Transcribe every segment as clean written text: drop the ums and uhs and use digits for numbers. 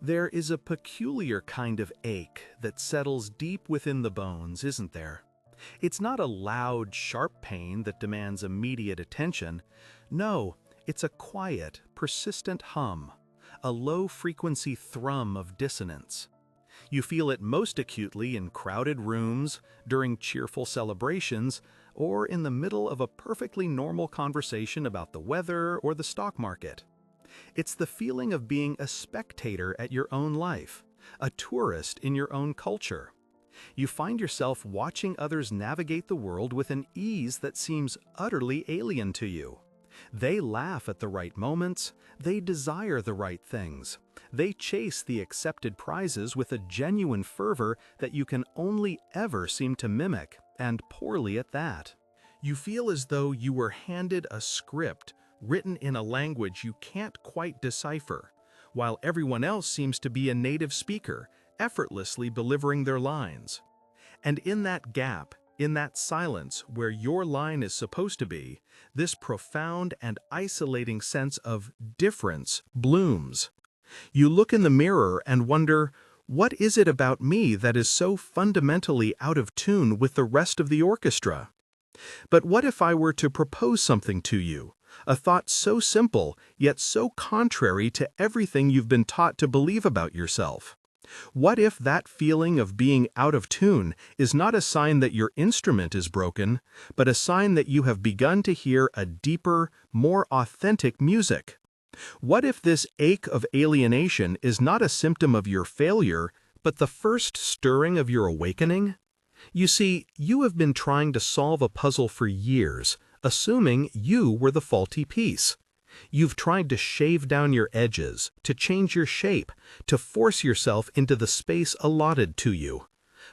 There is a peculiar kind of ache that settles deep within the bones, isn't there? It's not a loud, sharp pain that demands immediate attention. No, it's a quiet, persistent hum, a low-frequency thrum of dissonance. You feel it most acutely in crowded rooms, during cheerful celebrations, or in the middle of a perfectly normal conversation about the weather or the stock market. It's the feeling of being a spectator at your own life, a tourist in your own culture. You find yourself watching others navigate the world with an ease that seems utterly alien to you. They laugh at the right moments, they desire the right things. They chase the accepted prizes with a genuine fervor that you can only ever seem to mimic, and poorly at that. You feel as though you were handed a script written in a language you can't quite decipher, while everyone else seems to be a native speaker, effortlessly delivering their lines. And in that gap, in that silence where your line is supposed to be, this profound and isolating sense of difference blooms. You look in the mirror and wonder, what is it about me that is so fundamentally out of tune with the rest of the orchestra? But what if I were to propose something to you, a thought so simple, yet so contrary to everything you've been taught to believe about yourself? What if that feeling of being out of tune is not a sign that your instrument is broken, but a sign that you have begun to hear a deeper, more authentic music? What if this ache of alienation is not a symptom of your failure, but the first stirring of your awakening? You see, you have been trying to solve a puzzle for years, assuming you were the faulty piece. You've tried to shave down your edges, to change your shape, to force yourself into the space allotted to you.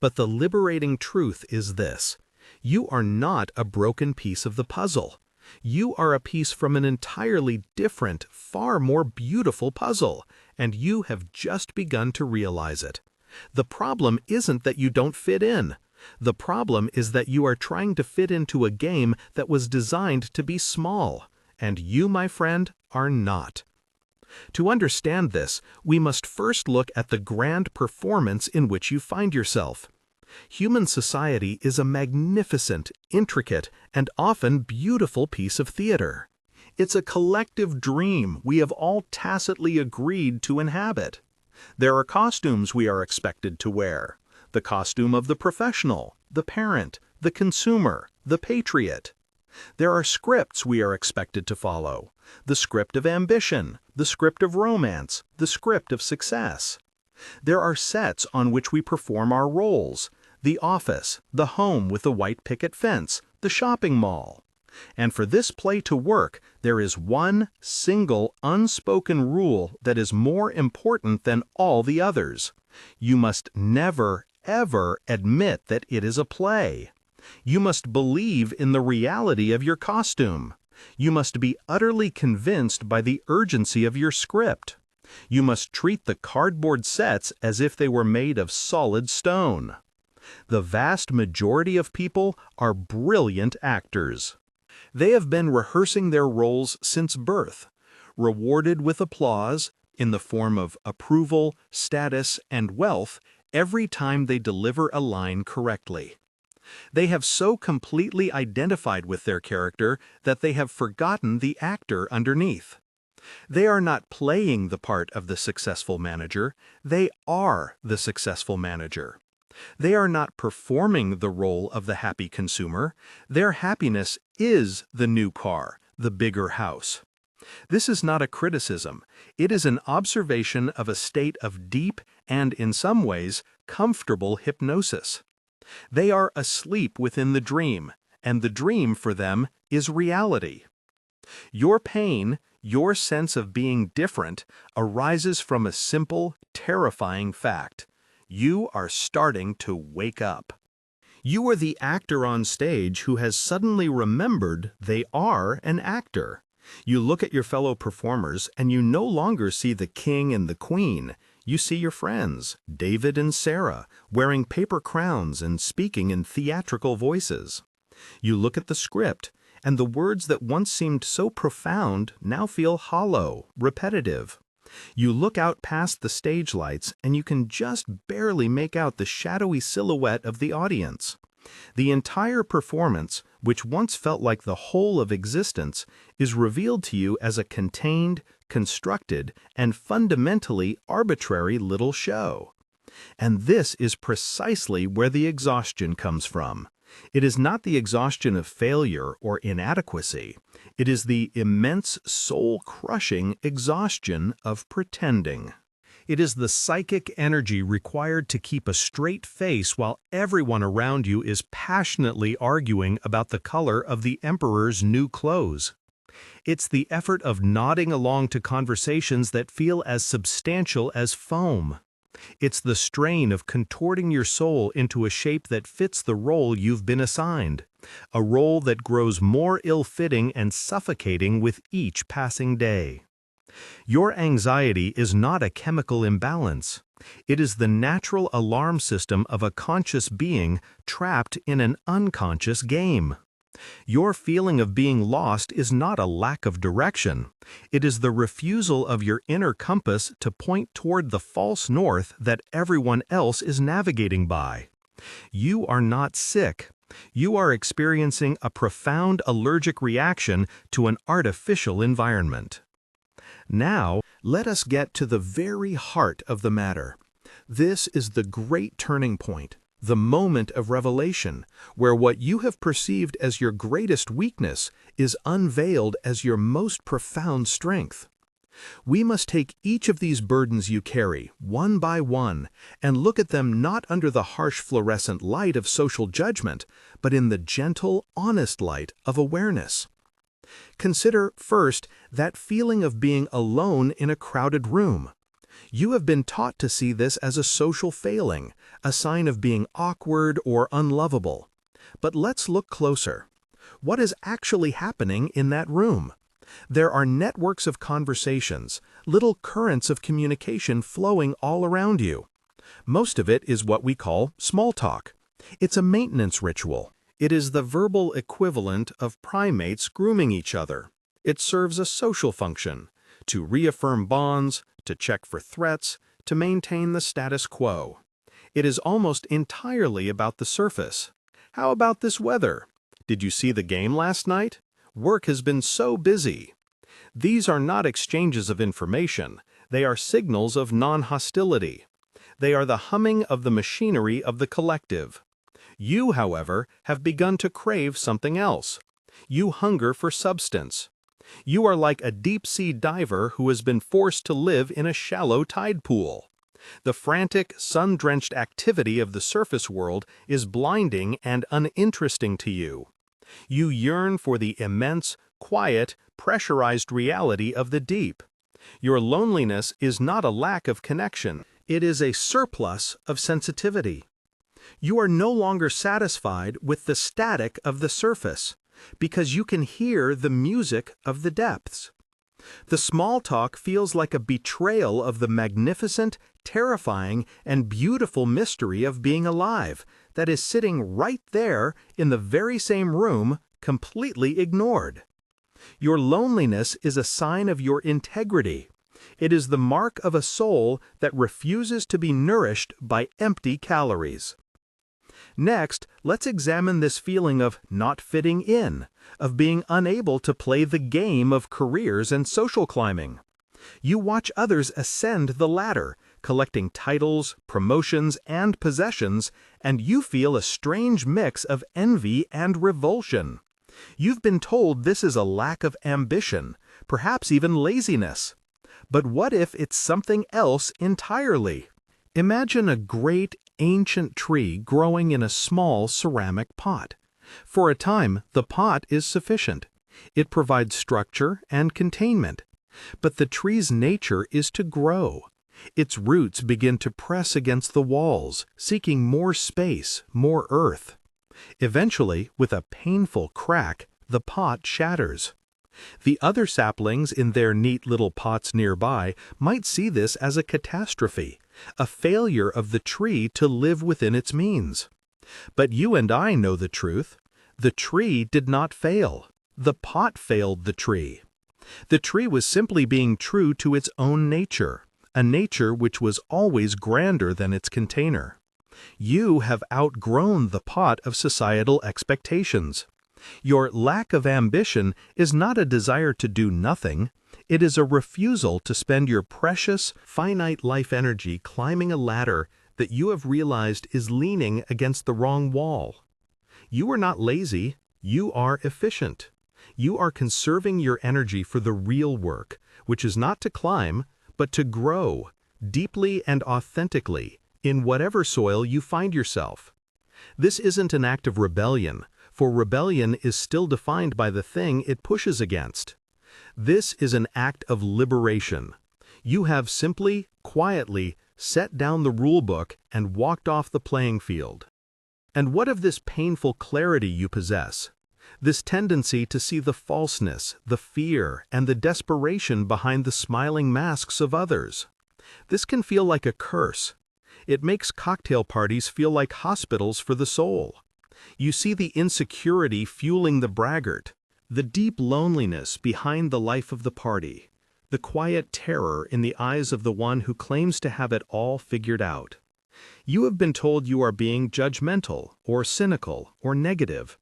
But the liberating truth is this: you are not a broken piece of the puzzle. You are a piece from an entirely different, far more beautiful puzzle, and you have just begun to realize it. The problem isn't that you don't fit in. The problem is that you are trying to fit into a game that was designed to be small, and you, my friend, are not. To understand this, we must first look at the grand performance in which you find yourself. Human society is a magnificent, intricate, and often beautiful piece of theater. It's a collective dream we have all tacitly agreed to inhabit. There are costumes we are expected to wear: the costume of the professional, the parent, the consumer, the patriot. There are scripts we are expected to follow: the script of ambition, the script of romance, the script of success. There are sets on which we perform our roles: the office, the home with the white picket fence, the shopping mall. And for this play to work, there is one single unspoken rule that is more important than all the others. You must never, ever admit that it is a play. You must believe in the reality of your costume. You must be utterly convinced by the urgency of your script. You must treat the cardboard sets as if they were made of solid stone. The vast majority of people are brilliant actors. They have been rehearsing their roles since birth, rewarded with applause in the form of approval, status, and wealth every time they deliver a line correctly. They have so completely identified with their character that they have forgotten the actor underneath. They are not playing the part of the successful manager, they are the successful manager. They are not performing the role of the happy consumer, their happiness is the new car, the bigger house. This is not a criticism, it is an observation of a state of deep and, in some ways, comfortable hypnosis. They are asleep within the dream, and the dream for them is reality. Your pain, your sense of being different, arises from a simple, terrifying fact: you are starting to wake up. You are the actor on stage who has suddenly remembered they are an actor. You look at your fellow performers and you no longer see the king and the queen. You see your friends, David and Sarah, wearing paper crowns and speaking in theatrical voices. You look at the script, and the words that once seemed so profound now feel hollow, repetitive. You look out past the stage lights and you can just barely make out the shadowy silhouette of the audience. The entire performance, which once felt like the whole of existence, is revealed to you as a contained, constructed, and fundamentally arbitrary little show. And this is precisely where the exhaustion comes from. It is not the exhaustion of failure or inadequacy. It is the immense, soul-crushing exhaustion of pretending. It is the psychic energy required to keep a straight face while everyone around you is passionately arguing about the color of the emperor's new clothes. It's the effort of nodding along to conversations that feel as substantial as foam. It's the strain of contorting your soul into a shape that fits the role you've been assigned, a role that grows more ill-fitting and suffocating with each passing day. Your anxiety is not a chemical imbalance. It is the natural alarm system of a conscious being trapped in an unconscious game. Your feeling of being lost is not a lack of direction. It is the refusal of your inner compass to point toward the false north that everyone else is navigating by. You are not sick. You are experiencing a profound allergic reaction to an artificial environment. Now, let us get to the very heart of the matter. This is the great turning point, the moment of revelation, where what you have perceived as your greatest weakness is unveiled as your most profound strength. We must take each of these burdens you carry, one by one, and look at them not under the harsh fluorescent light of social judgment, but in the gentle, honest light of awareness. Consider, first, that feeling of being alone in a crowded room. You have been taught to see this as a social failing, a sign of being awkward or unlovable. But let's look closer. What is actually happening in that room? There are networks of conversations, little currents of communication flowing all around you. Most of it is what we call small talk. It's a maintenance ritual. It is the verbal equivalent of primates grooming each other. It serves a social function, to reaffirm bonds, to check for threats, to maintain the status quo. It is almost entirely about the surface. How about this weather? Did you see the game last night? Work has been so busy. These are not exchanges of information. They are signals of non-hostility. They are the humming of the machinery of the collective. You, however, have begun to crave something else. You hunger for substance. You are like a deep-sea diver who has been forced to live in a shallow tide pool. The frantic, sun-drenched activity of the surface world is blinding and uninteresting to you. You yearn for the immense, quiet, pressurized reality of the deep. Your loneliness is not a lack of connection. It is a surplus of sensitivity. You are no longer satisfied with the static of the surface, because you can hear the music of the depths. The small talk feels like a betrayal of the magnificent, terrifying, and beautiful mystery of being alive that is sitting right there in the very same room, completely ignored. Your loneliness is a sign of your integrity. It is the mark of a soul that refuses to be nourished by empty calories. Next, let's examine this feeling of not fitting in, of being unable to play the game of careers and social climbing. You watch others ascend the ladder, collecting titles, promotions, and possessions, and you feel a strange mix of envy and revulsion. You've been told this is a lack of ambition, perhaps even laziness. But what if it's something else entirely? Imagine a great, ancient tree growing in a small ceramic pot. For a time, the pot is sufficient. It provides structure and containment. But the tree's nature is to grow. Its roots begin to press against the walls, seeking more space, more earth. Eventually, with a painful crack, the pot shatters. The other saplings in their neat little pots nearby might see this as a catastrophe, a failure of the tree to live within its means. But you and I know the truth. The tree did not fail. The pot failed the tree. The tree was simply being true to its own nature, a nature which was always grander than its container. You have outgrown the pot of societal expectations. Your lack of ambition is not a desire to do nothing. It is a refusal to spend your precious, finite life energy climbing a ladder that you have realized is leaning against the wrong wall. You are not lazy, you are efficient. You are conserving your energy for the real work, which is not to climb, but to grow, deeply and authentically, in whatever soil you find yourself. This isn't an act of rebellion, for rebellion is still defined by the thing it pushes against. This is an act of liberation. You have simply, quietly, set down the rulebook and walked off the playing field. And what of this painful clarity you possess? This tendency to see the falseness, the fear, and the desperation behind the smiling masks of others. This can feel like a curse. It makes cocktail parties feel like hospitals for the soul. You see the insecurity fueling the braggart, the deep loneliness behind the life of the party, the quiet terror in the eyes of the one who claims to have it all figured out. You have been told you are being judgmental, or cynical, or negative.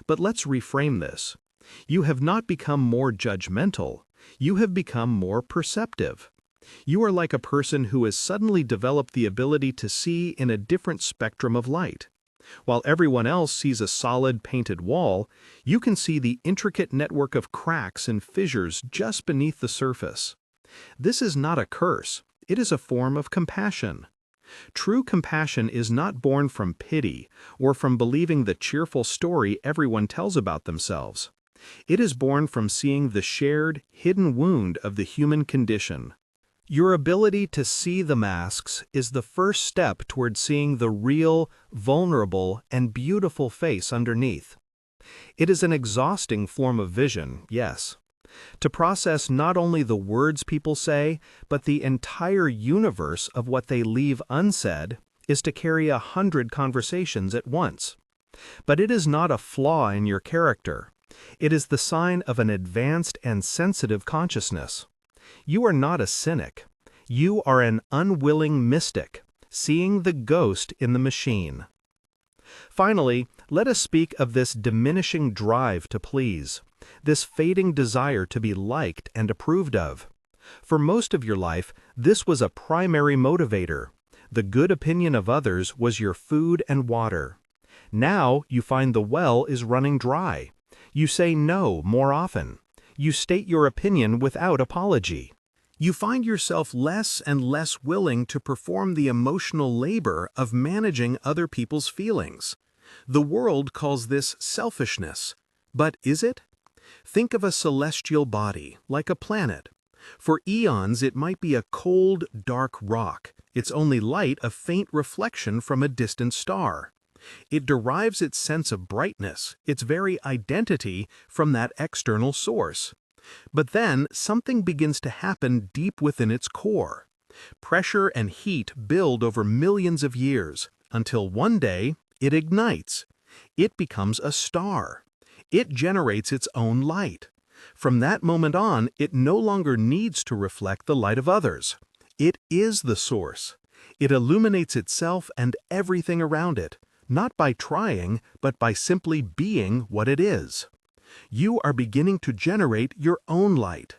But let's reframe this. You have not become more judgmental, you have become more perceptive. You are like a person who has suddenly developed the ability to see in a different spectrum of light. While everyone else sees a solid painted wall, you can see the intricate network of cracks and fissures just beneath the surface. This is not a curse, it is a form of compassion. True compassion is not born from pity or from believing the cheerful story everyone tells about themselves. It is born from seeing the shared, hidden wound of the human condition. Your ability to see the masks is the first step toward seeing the real, vulnerable, and beautiful face underneath. It is an exhausting form of vision, yes. To process not only the words people say, but the entire universe of what they leave unsaid, is to carry 100 conversations at once. But it is not a flaw in your character. It is the sign of an advanced and sensitive consciousness. You are not a cynic. You are an unwilling mystic, seeing the ghost in the machine. Finally, let us speak of this diminishing drive to please, this fading desire to be liked and approved of. For most of your life, this was a primary motivator. The good opinion of others was your food and water. Now you find the well is running dry. You say no more often. You state your opinion without apology. You find yourself less and less willing to perform the emotional labor of managing other people's feelings. The world calls this selfishness. But is it? Think of a celestial body, like a planet. For eons it might be a cold, dark rock, its only light a faint reflection from a distant star. It derives its sense of brightness, its very identity, from that external source. But then something begins to happen deep within its core. Pressure and heat build over millions of years, until one day it ignites. It becomes a star. It generates its own light. From that moment on, it no longer needs to reflect the light of others. It is the source. It illuminates itself and everything around it, not by trying, but by simply being what it is. You are beginning to generate your own light.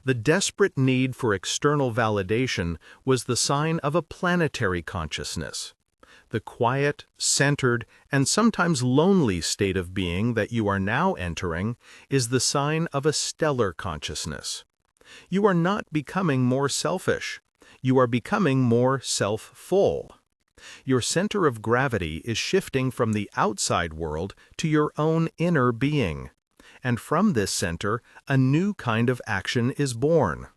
The desperate need for external validation was the sign of a planetary consciousness. The quiet, centered, and sometimes lonely state of being that you are now entering is the sign of a stellar consciousness. You are not becoming more selfish. You are becoming more self-full. Your center of gravity is shifting from the outside world to your own inner being. And from this center, a new kind of action is born.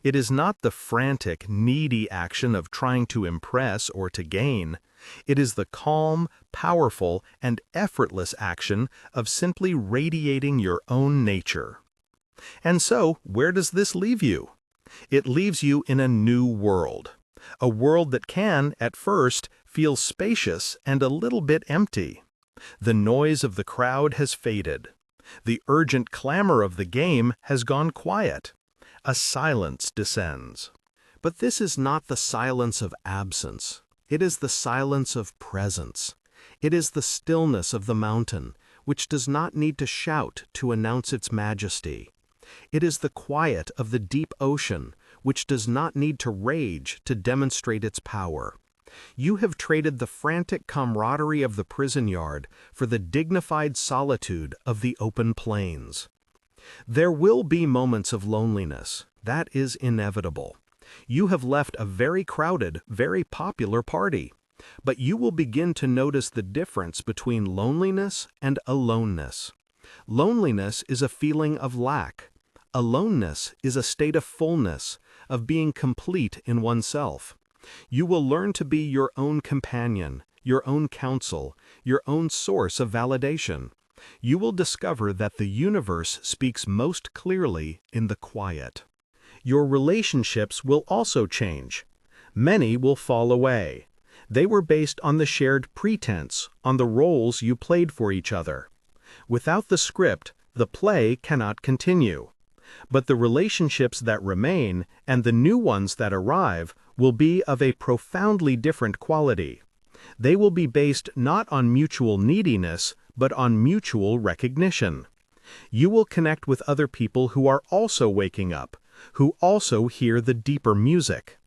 It is not the frantic, needy action of trying to impress or to gain. It is the calm, powerful, and effortless action of simply radiating your own nature. And so, where does this leave you? It leaves you in a new world. A world that can, at first, feel spacious and a little bit empty. The noise of the crowd has faded. The urgent clamor of the game has gone quiet. A silence descends. But this is not the silence of absence. It is the silence of presence. It is the stillness of the mountain, which does not need to shout to announce its majesty. It is the quiet of the deep ocean, which does not need to rage to demonstrate its power. You have traded the frantic camaraderie of the prison yard for the dignified solitude of the open plains. There will be moments of loneliness. That is inevitable. You have left a very crowded, very popular party. But you will begin to notice the difference between loneliness and aloneness. Loneliness is a feeling of lack. Aloneness is a state of fullness, of being complete in oneself. You will learn to be your own companion, your own counsel, your own source of validation. You will discover that the universe speaks most clearly in the quiet. Your relationships will also change. Many will fall away. They were based on the shared pretense, on the roles you played for each other. Without the script, the play cannot continue. But the relationships that remain and the new ones that arrive will be of a profoundly different quality. They will be based not on mutual neediness, but on mutual recognition. You will connect with other people who are also waking up, who also hear the deeper music.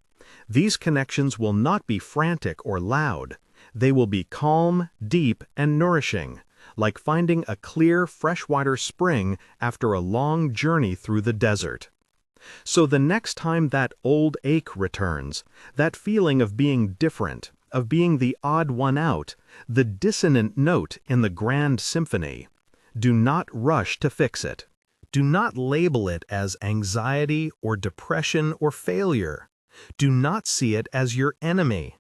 These connections will not be frantic or loud. They will be calm, deep, and nourishing, like finding a clear, freshwater spring after a long journey through the desert. So the next time that old ache returns, that feeling of being different, of being the odd one out, the dissonant note in the grand symphony, do not rush to fix it. Do not label it as anxiety or depression or failure. Do not see it as your enemy.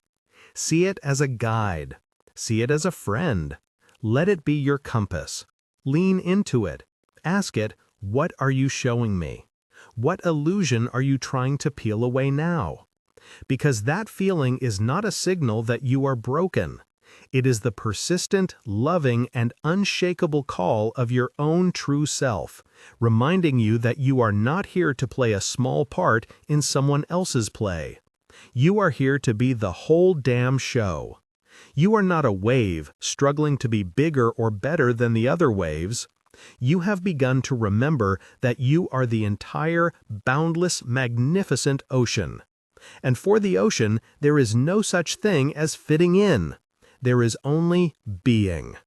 See it as a guide. See it as a friend. Let it be your compass. Lean into it. Ask it, what are you showing me? What illusion are you trying to peel away now? Because that feeling is not a signal that you are broken. It is the persistent, loving, and unshakable call of your own true self, reminding you that you are not here to play a small part in someone else's play. You are here to be the whole damn show. You are not a wave struggling to be bigger or better than the other waves. You have begun to remember that you are the entire, boundless, magnificent ocean. And for the ocean, there is no such thing as fitting in. There is only being.